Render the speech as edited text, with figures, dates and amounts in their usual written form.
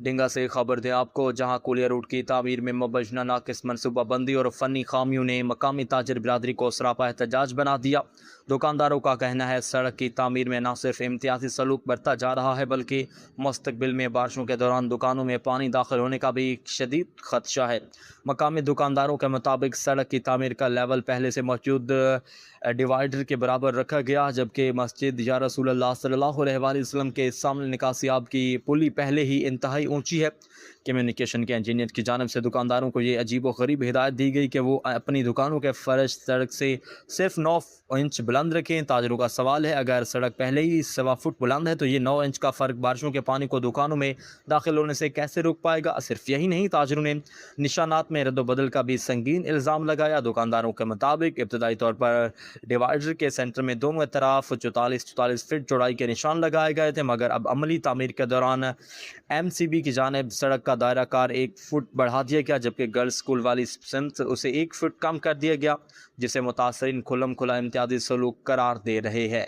डिंगा से खबर दें आपको, जहां कोलिया रोड की तामीर में मुबैना नाकिस मनसूबाबंदी और फ़नी खामियों ने मकामी ताजर बिरादरी को सरापा एहतजाज बना दिया। दुकानदारों का कहना है सड़क की तामीर में न सिर्फ इम्तियाजी सलूक बरता जा रहा है, बल्कि मुस्तकबिल में बारिशों के दौरान दुकानों में पानी दाखिल होने का भी शदीद खदशा है। मकामी दुकानदारों के मुताबिक सड़क की तामीर का लेवल पहले से मौजूद डिवाइडर के बराबर रखा गया, जबकि मस्जिद या रसूलुल्लाह सल्लल्लाहु अलैहि वसल्लम के सामने निकासियाब की पुली पहले ही इंतहाई ऊंची है। कम्युनिकेशन के इंजीनियर की जानिब से दुकानदारों को ये अजीब व गरीब हिदायत दी गई कि वो अपनी दुकानों के फर्श सड़क से सिर्फ 9 इंच बुलंद रखें। ताजरों का सवाल है, अगर सड़क पहले ही 1.25 फुट बुलंद है तो ये 9 इंच का फ़र्क बारिशों के पानी को दुकानों में दाखिल होने से कैसे रोक पाएगा। सिर्फ यही नहीं, ताजरों ने निशानात में रद्द-बदल का भी संगीन इल्ज़ाम लगाया। दुकानदारों के मुताबिक इब्तदाई तौर पर डिवाइडर के सेंटर में दोनों तरफ 44 फीट चौड़ाई के निशान लगाए गए थे, मगर अब अमली तामीर के दौरान MCB की जानिब सड़क का दायरा कार 1 फुट बढ़ा दिया गया, जबकि गर्ल्स स्कूल वाली सिमत उसे 1 फुट कम कर दिया गया, जिसे मुतासरीन खुल्लम खुला इम्तियाजी सलूक करार दे रहे हैं।